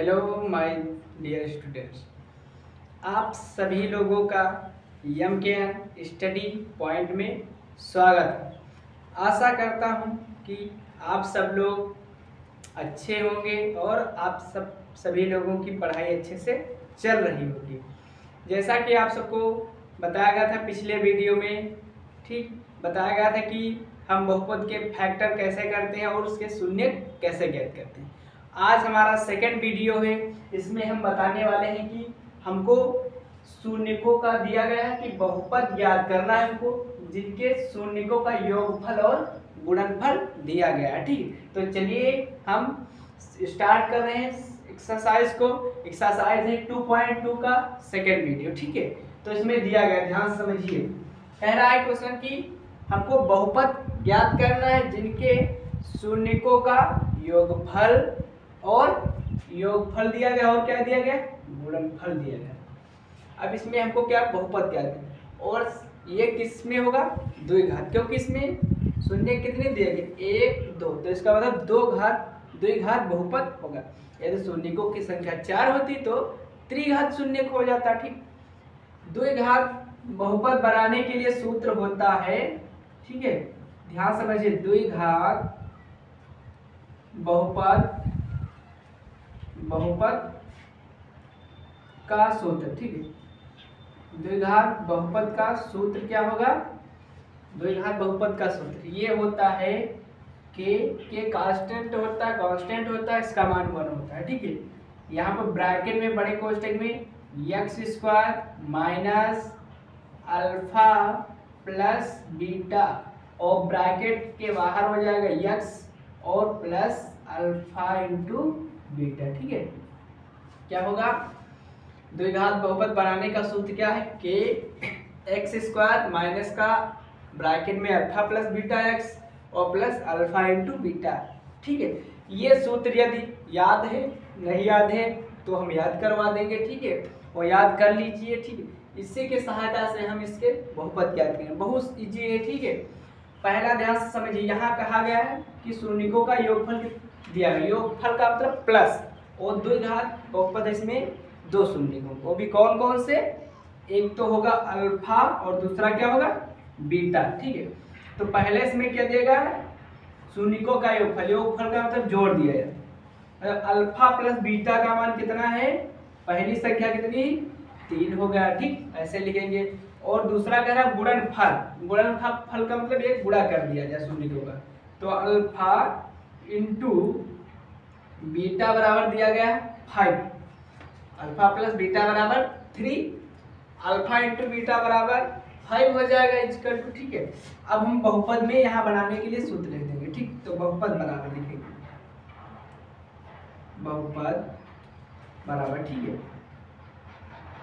Hello my dear students, आप सभी लोगों का एम.के.एन स्टडी पॉइंट में स्वागत है। आशा करता हूं कि आप सब लोग अच्छे होंगे और आप सभी लोगों की पढ़ाई अच्छे से चल रही होगी। जैसा कि आप सबको बताया गया था पिछले वीडियो में, ठीक बताया गया था कि हम बहुपद के फैक्टर कैसे करते हैं और उसके शून्य कैसे ज्ञात करते हैं। आज हमारा सेकंड वीडियो है। इसमें हम बताने वाले हैं कि हमको शून्यकों का दिया गया है कि बहुपद ज्ञात करना है हमको, जिनके शून्यकों का योगफल और गुणनफल दिया गया है। ठीक, तो चलिए हम स्टार्ट कर रहे हैं एक्सरसाइज को। एक्सरसाइज है 2.2 का सेकंड वीडियो। ठीक है, तो इसमें दिया गया, ध्यान समझिए। कह रहा है क्वेश्चन कि हमको बहुपद ज्ञात करना है जिनके शून्यकों का योगफल और योगफल दिया गया और क्या दिया गया, गुणनफल दिया गया। अब इसमें हमको क्या बहुपद ज्ञात करना और ये किस में होगा, द्विघात, क्योंकि इसमें शून्य कितने दिए गए 1 2, तो इसका मतलब द्विघात बहुपद होगा। यदि शून्यकों की संख्या 4 होती तो त्रिघात शून्यक हो जाता। ठीक, द्विघात बहुपद बनाने के लिए सूत्र होता है, ठीक है, ध्यान समझिए, द्विघात बहुपद का सूत्र। ठीक है, द्विघात बहुपद का सूत्र क्या होगा, द्विघात बहुपद का सूत्र ये होता है के कांस्टेंट होता है, इसका मान 1 होता है। ठीक है, यहाँ पर ब्रैकेट में बड़े कोष्ठक में x² minus alpha plus beta और ब्रैकेट के बाहर हो जाएगा x और प्लस अल्फा इंटू बीटा। ठीक है, क्या होगा, द्विघात बहुपद बनाने का सूत्र क्या है, के x² माइनस का ब्रैकेट में अल्फा प्लस बीटा x और प्लस अल्फा इंटू बीटा। ठीक है, ये सूत्र यदि याद है, नहीं याद है तो हम याद करवा देंगे। ठीक है, और याद कर लीजिए। ठीक है, इसी के सहायता से हम इसके बहुपद ज्ञात करेंगे, बहुत इजी है। ठीक है, पहला ध्यान से समझिए, यहाँ कहा गया है कि शून्यकों का योगफल दिया गया, योगफल का मतलब प्लस, और द्विघात बहुपद इसमें 2 शून्यकों, वो भी कौन कौन से, एक तो होगा अल्फा और दूसरा क्या होगा, बीटा। ठीक है, तो पहले इसमें क्या दिया गया है, शून्यकों का योगफल, योगफल का मतलब जोड़ दिया है। अल्फा प्लस बीटा का मान कितना है, पहली संख्या कितनी 3 हो गया। ठीक, ऐसे लिखेंगे। और दूसरा कह रहा है गुणनफल का मतलब एक गुणा कर दिया जाए शून्यकों का, तो अल्फा इंटू बीटा बराबर दिया गया 5, अल्फा प्लस बीटा बराबर 3, अल्फा इंटू बीटा बराबर 5 हो जाएगा इक्वल टू। ठीक है, अब हम बहुपद में यहाँ बनाने के लिए सूत्र लिख देंगे। ठीक, तो बहुपद बराबर लिखेंगे, बहुपद बराबर, ठीक है,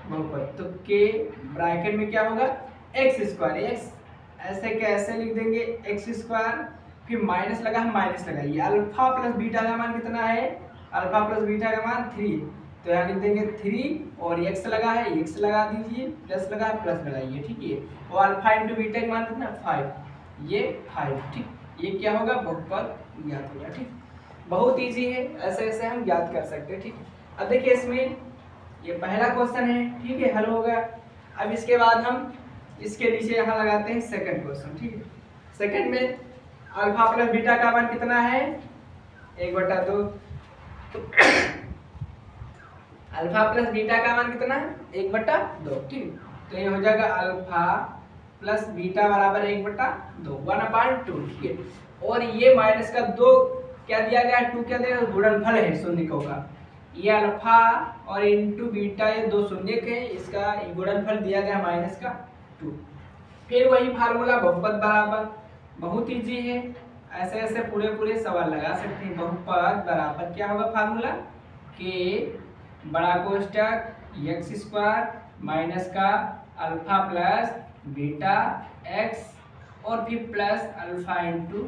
बहुपद तो के ब्रैकेट में क्या होगा x², x ऐसे कैसे लिख देंगे x², फिर माइनस लगा है, माइनस लगाइए, अल्फा प्लस बीटा का मान कितना है, अल्फा प्लस बीटा का मान 3, तो यहाँ लिख देंगे 3 और x लगा है, x लगा दीजिए, प्लस लगा है, प्लस लगाइए। ठीक है, और अल्फा इंटू बीटा का मान कितना 5, ये 5। ठीक, ये क्या होगा, बहुपद ज्ञात होगा। ठीक, बहुत इजी है, ऐसे ऐसे हम ज्ञात कर सकते हैं। ठीक, अब देखिए इसमें ये पहला क्वेश्चन है, ठीक है, हल हो गया। अब इसके बाद हम इसके नीचे यहाँ लगाते हैं सेकंड क्वेश्चन। ठीक है, सेकंड में अल्फा प्लस बीटा का मान कितना है 1/2, तो अल्फा प्लस बीटा का मान कितना है 1/2। ठीक, तो ये हो जाएगा अल्फा प्लस बीटा बराबर 1/2, 1/2। ठीक है, और ये माइनस का 2 क्या दिया गया है, 2 क्या दिया गया, गुणनफल है शून्यकों का, ये अल्फा और इंटू बीटा ये 2 शून्यक है, इसका गुणनफल दिया गया माइनस का 2। फिर वही फार्मूला बहुपद बराबर, बहुत इजी है, ऐसे ऐसे पूरे सवाल लगा सकते हैं। बहुपद बराबर क्या होगा फार्मूला, के बड़ा कोष्ठक x² माइनस का अल्फा प्लस बीटा x और फिर प्लस अल्फा इंटू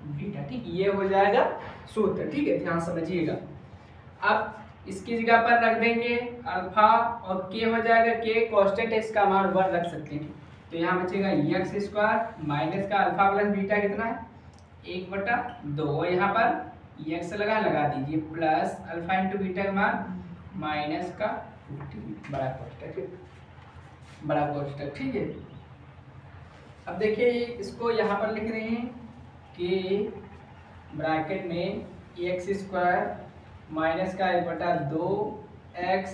बीटा। ठीक, ये हो जाएगा सूत्र। ठीक है, ध्यान समझिएगा। अब इसकी जगह पर रख देंगे अल्फा और के हो जाएगा, के कांस्टेंट है, इसका मान 1 रख सकते हैं, तो यहाँ बचेगा x² माइनस का अल्फा प्लस बीटा कितना है 1/2, यहाँ पर x लगा दीजिए, प्लस अल्फा इंटू बीटा का मान माइनस का 2, ठीक है, बड़ा कोष्टक, बड़ा कोष्टक, ठीक है। अब देखिए इसको यहाँ पर लिख रहे हैं कि ब्रैकेट में एक्स स्क्वायर माइनस का 1/2 एक्स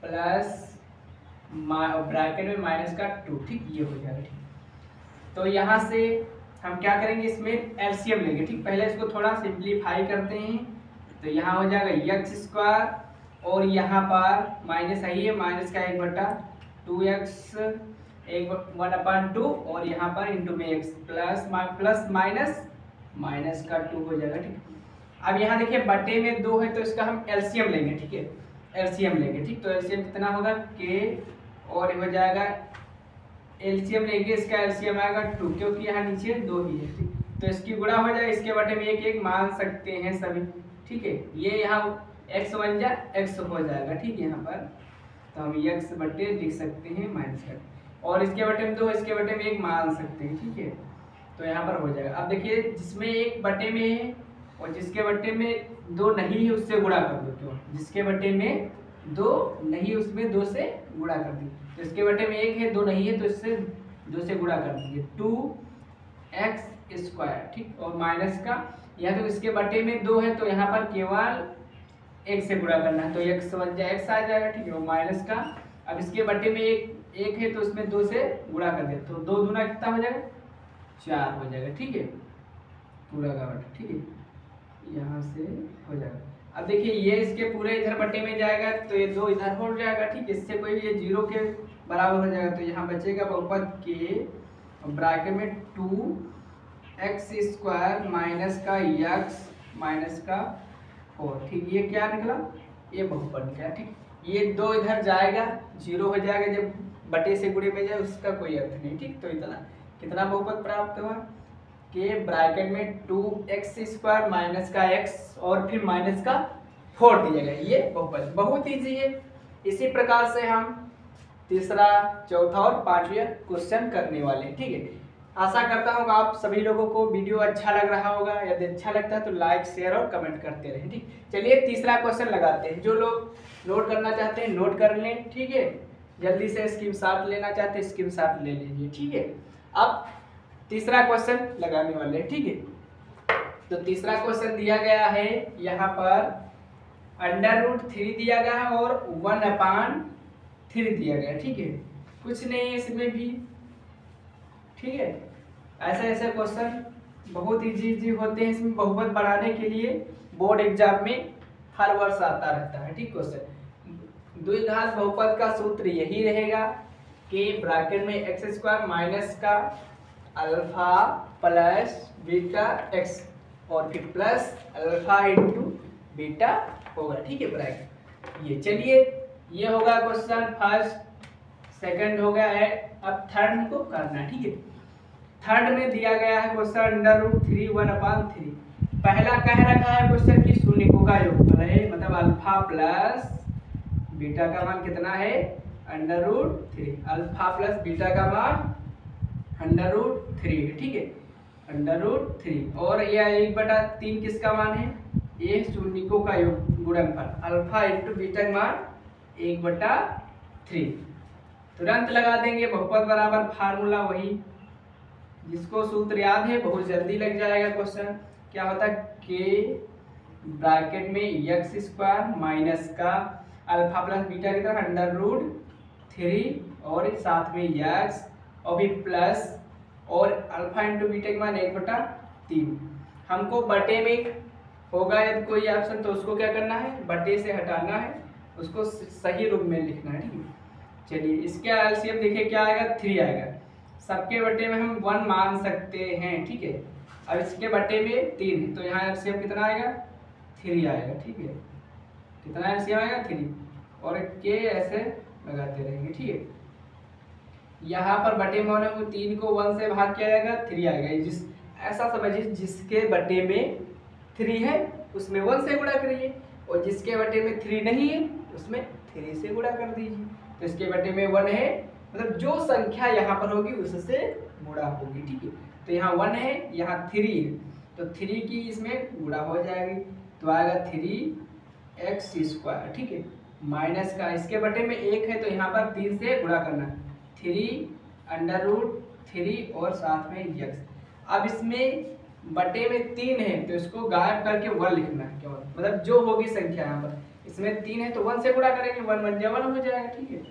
प्लस ब्रैकेट में माइनस का 2, ठीक, ये हो जाएगा, ठीक। तो यहाँ से हम क्या करेंगे, इसमें एलसीएम लेंगे, ठीक। पहले इसको थोड़ा सिंप्लीफाई करते हैं, तो यहाँ हो जाएगा एक्स स्क्वायर और यहाँ पर माइनस आई है, माइनस का 1/2 एक्स 1/2 और यहाँ पर इंटू में एक्स प्लस माइनस का 2 हो जाएगा, ठीक। अब यहाँ देखिए बटे में 2 है तो इसका हम एलसीएम लेंगे, ठीक है, एलसीएम लेंगे, ठीक। तो एलसीएम कितना होगा के और हो जाएगा, एलसीएम लेंगे, इसका एलसीएम आएगा 2 क्योंकि यहाँ नीचे 2 ही है, ठीक। तो इसकी गुणा हो जाएगा, इसके बटे में 1 मान सकते हैं सभी, ठीक है। ये यहाँ x बन जा x हो जाएगा, ठीक है। यहाँ पर तो हम x बटे लिख सकते हैं माइनस का, और इसके बटे में 2, इसके बटे में 1 मान सकते हैं, ठीक है। तो यहाँ पर हो जाएगा। अब देखिए जिसमें 1 बटे में है और जिसके बटे में 2 नहीं है उससे गुणा कर दो, क्यों, जिसके बटे में 2 नहीं उसमें 2 से गुणा कर दी, तो इसके बटे में 1 है 2 नहीं है तो इससे 2 से गुणा कर दीजिए, 2x स्क्वायर, ठीक। और माइनस का यहाँ तो इसके बटे में 2 है तो यहाँ पर केवल 1 से गुणा करना है, तो x बन जाए x आ जाएगा, ठीक है। और माइनस का अब इसके बटे में 1 है तो उसमें 2 से गुणा कर दे, तो 2 दूना कितना हो जाएगा 4 हो जाएगा, ठीक है, पूरा का बटा, ठीक है, यहाँ से हो जाएगा। अब देखिए ये इसके पूरे इधर बटे में जाएगा तो ये 2 इधर हो जाएगा, ठीक। इससे कोई ये 0 के बराबर हो जाएगा, तो यहाँ बचेगा बहुपद के ब्रैकेट में 2x स्क्वायर माइनस का x माइनस का 4, ठीक। ये क्या निकला, ये बहुपद निकला, ठीक। ये 2 इधर जाएगा 0 हो जाएगा, जब बटे से गुणे में जाए उसका कोई अर्थ नहीं, ठीक। तो इतना कितना बहुपद प्राप्त हुआ कि ब्रैकेट में 2x स्क्वायर माइनस का x और फिर माइनस का 4 दीजिएगा, ये बहुपद बहुत ईजी है। इसी प्रकार से हम तीसरा, चौथा और 5वां क्वेश्चन करने वाले हैं, ठीक है। आशा करता हूँ आप सभी लोगों को वीडियो अच्छा लग रहा होगा, यदि अच्छा लगता है तो लाइक शेयर और कमेंट करते रहें, ठीक। चलिए तीसरा क्वेश्चन लगाते हैं, जो लोग नोट करना चाहते हैं नोट कर लें, ठीक है। जल्दी से स्क्रीनशॉट लेना चाहते हैं स्क्रीनशॉट ले लीजिए, ठीक है। अब तीसरा क्वेश्चन लगाने वाले हैं, ठीक है। तो तीसरा क्वेश्चन दिया गया है यहाँ पर √3 दिया गया है और 1/3 दिया गया है, ठीक है। कुछ नहीं है इसमें भी, ठीक है। ऐसे क्वेश्चन बहुत इजी होते हैं, इसमें बहुपद बढ़ाने के लिए बोर्ड एग्जाम में हर वर्ष आता रहता है, ठीक। क्वेश्चन द्विघात बहुपद का सूत्र यही रहेगा कि ब्रैकेट में x स्क्वायर माइनस का अल्फा प्लस बीटा x और फिर प्लस अल्फा इंटू बीटा होगा, ठीक है, ब्रैकेट। ये चलिए ये होगा क्वेश्चन फर्स्ट, सेकंड हो गया है। अब थर्ड को करना है, ठीक है। थर्ड में दिया गया है क्वेश्चन √3 1/3। पहला कह रखा है क्वेश्चन की शून्यकों का योगफल है, मतलब अल्फा प्लस बीटा का मान कितना है √3, अल्फा प्लस बीटा का मान √3 है, ठीक है, √3। और यह 1/3 किसका मान है, ये शून्यकों का योग गुणनफल अल्फा इंटू बीटा का मान 1/3। तुरंत लगा देंगे, बहुपद बराबर फार्मूला वही, जिसको सूत्र याद है बहुत जल्दी लग जाएगा क्वेश्चन। क्या होता है कि ब्रैकेट में x स्क्वायर माइनस का अल्फा प्लस बीटा की तरह √3 और साथ में x और फिर प्लस और अल्फा इंटू बीटा के मान 1/3। हमको बटे में होगा यदि कोई ऑप्शन तो उसको क्या करना है, बटे से हटाना है, उसको सही रूप में लिखना है, ठीक है। चलिए इसका एलसीएम देखिए क्या आएगा 3 आएगा, सबके बटे में हम 1 मान सकते हैं, ठीक है। अब इसके बटे में 3 है तो यहाँ एलसीएम कितना आएगा 3 आएगा, ठीक है। कितना एलसीएम आएगा 3 और के ऐसे लगाते रहेंगे, ठीक है। यहाँ पर बटे में होने को 3 को 1 से भाग किया जाएगा 3 आएगा। जिस ऐसा समझिए जिसके बटे में 3 है उसमें 1 से गुणा करिए और जिसके बटे में 3 नहीं है उसमें 3 से गुणा कर दीजिए। तो इसके बटे में 1 है, मतलब जो संख्या यहाँ पर होगी उससे गुणा होगी, ठीक है। तो यहाँ 1 है, यहाँ 3 है, तो 3 की इसमें गुणा हो जाएगी तो आएगा 3x स्क्वायर, ठीक है। माइनस का, इसके बटे में 1 है तो यहाँ पर 3 से गुणा करना, 3√3 और साथ में यक्स। अब इसमें बटे में 3 है तो इसको गायब करके 1 लिखना है केवल, मतलब जो होगी संख्या यहाँ पर, इसमें 3 है तो 1 से गुणा करेंगे, 1 1 जा 1 हो जाएगा। ठीक है,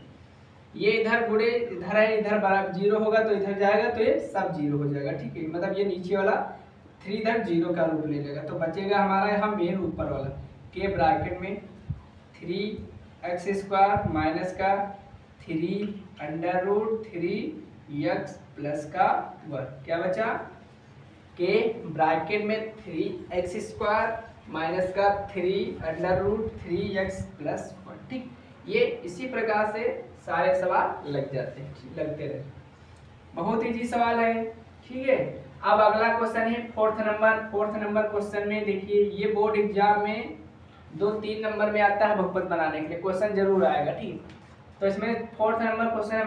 ये इधर गुणे इधर है, इधर बराबर 0 होगा तो इधर जाएगा तो ये सब 0 हो जाएगा। ठीक है, मतलब ये नीचे वाला 3 इधर 0 का रूप ले लेगा, तो बचेगा हमारा यहाँ मेन ऊपर वाला के ब्रैकेट में 3x² माइनस का 3√3x प्लस का 1, क्या बचा के ब्रैकेट में 3x² माइनस का 3√3x प्लस 1। ठीक, ये इसी प्रकार से सारे सवाल लगते रहे, बहुत इजी सवाल है। ठीक है, अब अगला क्वेश्चन है फोर्थ नंबर क्वेश्चन में देखिए, ये बोर्ड एग्जाम में 2-3 नंबर में आता है बहुपद बनाने के लिए, क्वेश्चन जरूर आएगा। ठीक, तो इसमें फोर्थ नंबर क्वेश्चन है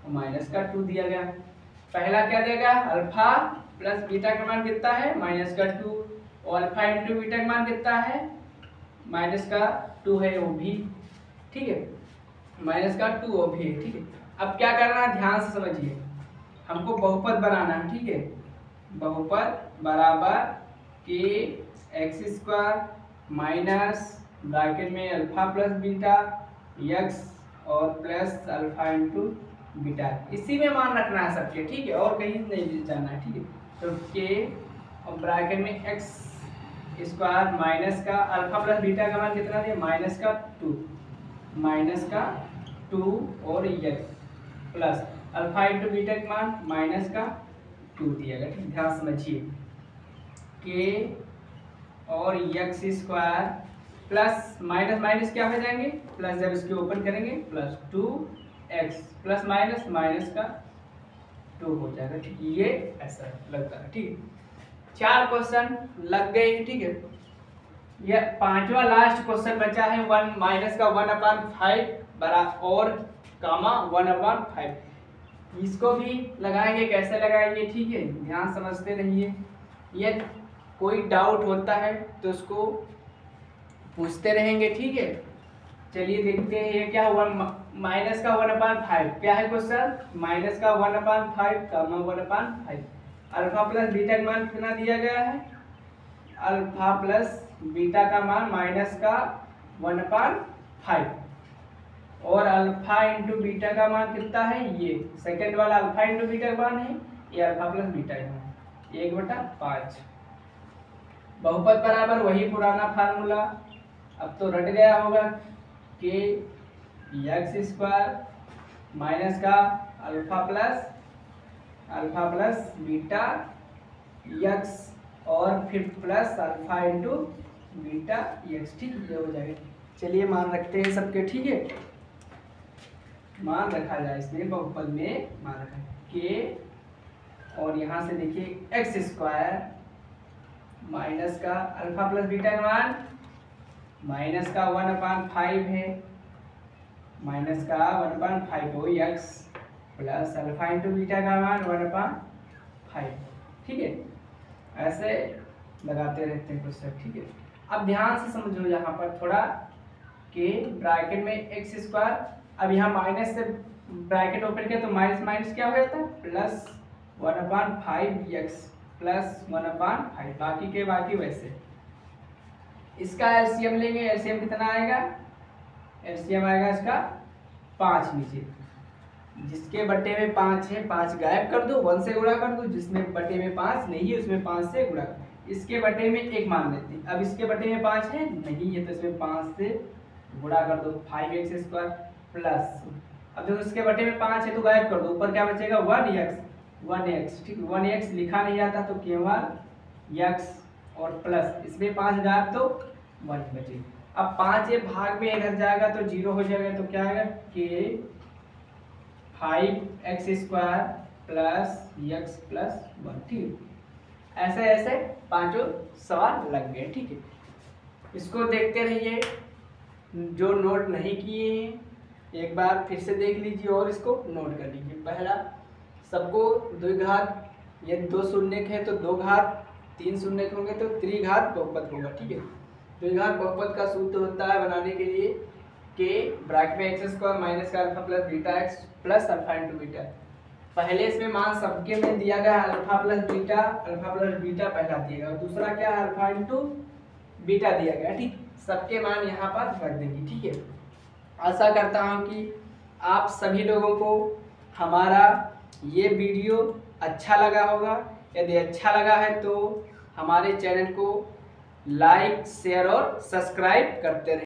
-2 दिया गया। पहला क्या देगा, अल्फा प्लस बीटा का मान कितना है -2, और अल्फा इंटू बीटा का मान कितना है -2 है वो भी। ठीक है, -2 वो भी है। ठीक है, अब क्या करना है ध्यान से समझिए, हमको बहुपद बनाना है। ठीक है, बहुपद बराबर के x² माइनस ब्रैकेट में अल्फा प्लस बीटा यक्स और प्लस अल्फा इंटू बीटा, इसी में मान रखना है सबके। ठीक है, और कहीं नहीं जाना है। ठीक है, तो के और ब्रैकेट में x² माइनस का अल्फा प्लस बीटा का मान कितना दिया -2 और x plus alpha into beta का मान -2 दिया गया। ठीक, ध्यान समझिए, के और x² प्लस माइनस क्या हो जाएंगे प्लस, जब इसके ओपन करेंगे प्लस 2x प्लस माइनस का 2 हो जाएगा। ठीक, ये ऐसा लगता है। ठीक, 4 क्वेश्चन लग गए। ठीक है, ये 5वां लास्ट क्वेश्चन बचा है, 1 माइनस का 1/5 बराबर और कामा 1/5, इसको भी लगाएंगे, कैसे लगाएंगे। ठीक है, ध्यान समझते रहिए, ये कोई डाउट होता है तो उसको पूछते रहेंगे। ठीक है, चलिए देखते हैं ये क्या हुआ, माइनस का 1/5 क्या है क्वेश्चन, माइनस का 1/5 कामा 1/5, अल्फा प्लस बीटा का मान कितना दिया गया है, अल्फा प्लस बीटा का मान -1/5 और अल्फा इंटू बीटा का मान कितना है, ये सेकंड वाला अल्फा इंटू बीटा का मान है, ये अल्फा प्लस बीटा का मान 1/5। बहुपद बराबर वही पुराना फार्मूला, अब तो रट गया होगा कि x² माइनस का अल्फा प्लस बीटा यक्स और फिर plus alpha into beta x. ठीक, ये हो जाएगा। चलिए मान रखते हैं सबके। ठीक है, मान रखा जाए, इसमें बहुपद में मान रखा के, और यहाँ से देखिए x² माइनस का अल्फा प्लस बीटा का मान माइनस का 1/5 है, माइनस का 1/5 हो x plus alpha into beta का मान 1/5। ठीक है, ऐसे लगाते रहते हैं क्वेश्चन। ठीक है, अब ध्यान से समझो यहाँ पर थोड़ा कि ब्रैकेट में x², अब यहाँ माइनस से ब्रैकेट ओपन किया तो माइनस क्या हो जाता है प्लस 1/5 यक्स प्लस 1/5, बाकी के बाकी वैसे। इसका एलसीएम लेंगे, एलसीएम कितना आएगा, एलसीएम आएगा इसका 5 नीचे, जिसके बटे में 5 है 5 गायब कर दो, 1 से गुणा कर दो, जिसमें बटे में 5 नहीं है उसमें 5 से गुणा कर, इसके बटे में 1 मान लेते हैं। अब इसके बटे में 5 है नहीं है तो इसमें 5 से गुणा कर दो, 5x² प्लस, अब देखो इसके बटे में 5 है तो गायब कर दो, ऊपर क्या बचेगा 1x। ठीक, 1x लिखा नहीं आता तो केवल x और प्लस, इसमें 5 गायब तो 1 बचेगा। अब 5 ये भाग में इधर जाएगा तो 0 हो जाएगा, तो क्या आएगा के 5x² प्लस यक्स प्लस 1। ठीक, ऐसे ऐसे 5 सवाल लग गए। ठीक है, इसको देखते रहिए, जो नोट नहीं किए हैं एक बार फिर से देख लीजिए और इसको नोट कर लीजिए। पहला, सबको द्विघात, ये 2 शून्य है तो 2 घात, 3 शून्य होंगे तो त्रिघात बहुपद होगा। ठीक है, द्विघात बहुपद का सूत्र होता है बनाने के लिए के ब्रैकेट में एक्स स्क्वायर माइनस का alpha plus beta x plus alpha into beta. पहले इसमें मान सबके में दिया गया अल्फा प्लस बीटा पहला दिया गया और दूसरा क्या अल्फा इंटू बीटा दिया गया। ठीक, सबके मान यहाँ पर रख देंगे। ठीक है, आशा करता हूँ कि आप सभी लोगों को हमारा ये वीडियो अच्छा लगा होगा। यदि अच्छा लगा है तो हमारे चैनल को लाइक शेयर और सब्सक्राइब करते रहें।